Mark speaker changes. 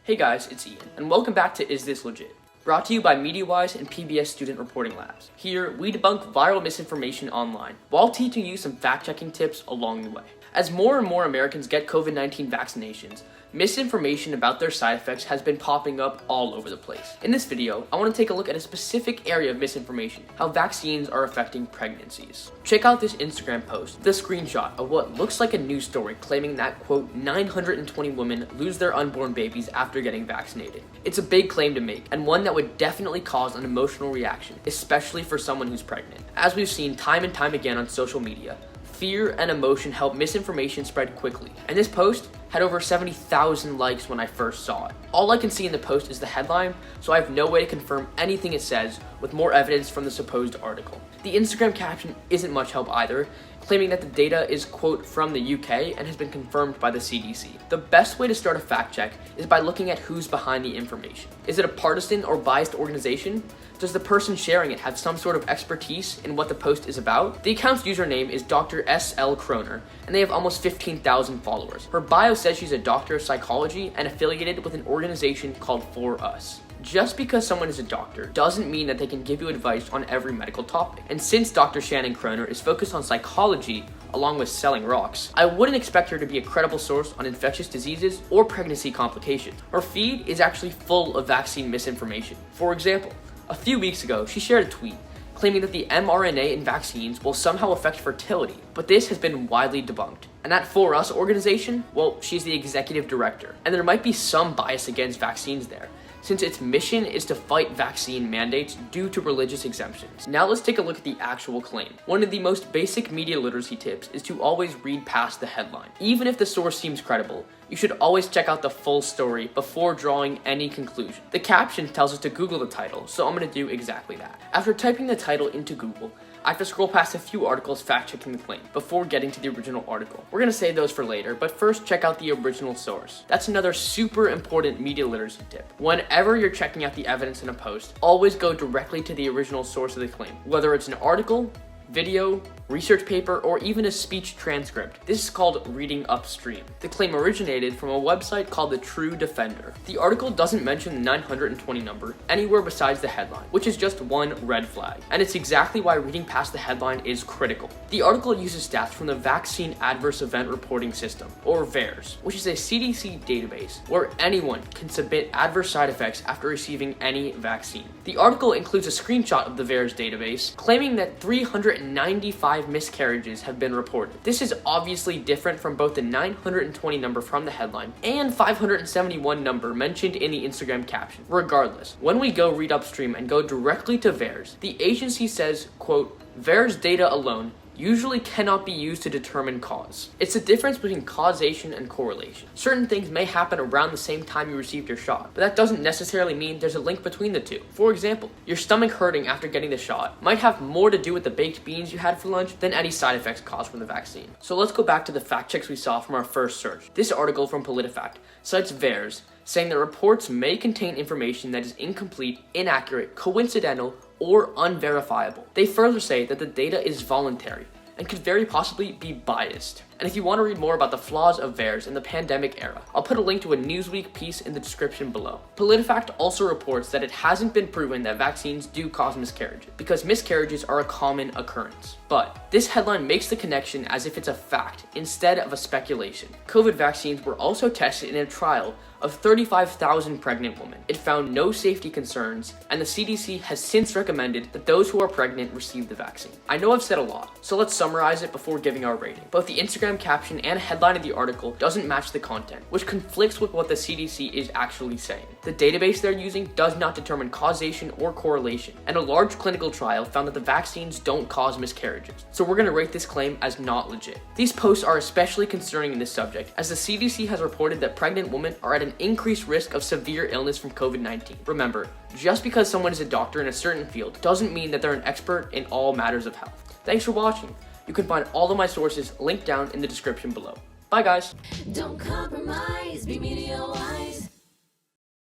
Speaker 1: Hey guys, it's Ian, and welcome back to Is This Legit? Brought to you by MediaWise and PBS Student Reporting Labs. Here, we debunk viral misinformation online, while teaching you some fact-checking tips along the way. As more and more Americans get COVID-19 vaccinations, misinformation about their side effects has been popping up all over the place. In this video, I want to take a look at a specific area of misinformation, how vaccines are affecting pregnancies. Check out this Instagram post, the screenshot of what looks like a news story claiming that, quote, 920 women lose their unborn babies after getting vaccinated. It's a big claim to make, and one that would definitely cause an emotional reaction, especially for someone who's pregnant. As we've seen time and time again on social media, fear and emotion help misinformation spread quickly, and this post had over 70,000 likes when I first saw it. All I can see in the post is the headline, so I have no way to confirm anything it says with more evidence from the supposed article. The Instagram caption isn't much help either, claiming that the data is, quote, from the UK and has been confirmed by the CDC. The best way to start a fact check is by looking at who's behind the information. Is it a partisan or biased organization? Does the person sharing it have some sort of expertise in what the post is about? The account's username is Dr. S.L. Kroner, and they have almost 15,000 followers. Her bio says she's a doctor of psychology and affiliated with an organization called For Us. Just because someone is a doctor doesn't mean that they can give you advice on every medical topic. And since Dr. Shannon Kroner is focused on psychology along with selling rocks, I wouldn't expect her to be a credible source on infectious diseases or pregnancy complications. Her feed is actually full of vaccine misinformation. For example, a few weeks ago, she shared a tweet claiming that the mRNA in vaccines will somehow affect fertility, but this has been widely debunked. And that For Us organization, well, she's the executive director, and there might be some bias against vaccines there, since its mission is to fight vaccine mandates due to religious exemptions. Now let's take a look at the actual claim. One of the most basic media literacy tips is to always read past the headline. Even if the source seems credible, you should always check out the full story before drawing any conclusion. The caption tells us to Google the title, so I'm going to do exactly that. After typing the title into Google, I have to scroll past a few articles fact-checking the claim before getting to the original article. We're going to save those for later, but first check out the original source. That's another super important media literacy tip. Whenever you're checking out the evidence in a post, always go directly to the original source of the claim, whether it's an article, video, research paper, or even a speech transcript. This is called reading upstream. The claim originated from a website called The True Defender. The article doesn't mention the 920 number anywhere besides the headline, which is just one red flag. And it's exactly why reading past the headline is critical. The article uses stats from the Vaccine Adverse Event Reporting System, or VAERS, which is a CDC database where anyone can submit adverse side effects after receiving any vaccine. The article includes a screenshot of the VAERS database, claiming that 395 miscarriages have been reported. This is obviously different from both the 920 number from the headline and 571 number mentioned in the Instagram caption. Regardless, when we go read upstream and go directly to VAERS, the agency says, quote, VAERS data alone usually cannot be used to determine cause. It's the difference between causation and correlation. Certain things may happen around the same time you received your shot, but that doesn't necessarily mean there's a link between the two. For example, your stomach hurting after getting the shot might have more to do with the baked beans you had for lunch than any side effects caused from the vaccine. So let's go back to the fact checks we saw from our first search. This article from Politifact cites VAERS, saying that reports may contain information that is incomplete, inaccurate, coincidental, or unverifiable. They further say that the data is voluntary and could very possibly be biased. And if you want to read more about the flaws of VAERS in the pandemic era, I'll put a link to a Newsweek piece in the description below. Politifact also reports that it hasn't been proven that vaccines do cause miscarriages, because miscarriages are a common occurrence. But this headline makes the connection as if it's a fact instead of a speculation. COVID vaccines were also tested in a trial of 35,000 pregnant women. It found no safety concerns, and the CDC has since recommended that those who are pregnant receive the vaccine. I know I've said a lot, so let's summarize it before giving our rating. Both the Instagram caption and headline of the article doesn't match the content, which conflicts with what the CDC is actually saying. The database they're using does not determine causation or correlation, and a large clinical trial found that the vaccines don't cause miscarriages. So we're going to rate this claim as not legit. These posts are especially concerning in this subject, as the CDC has reported that pregnant women are at an increased risk of severe illness from COVID-19. Remember, just because someone is a doctor in a certain field doesn't mean that they're an expert in all matters of health. Thanks for watching. You can find all of my sources linked down in the description below. Bye guys.
Speaker 2: Don't compromise, be MediaWise.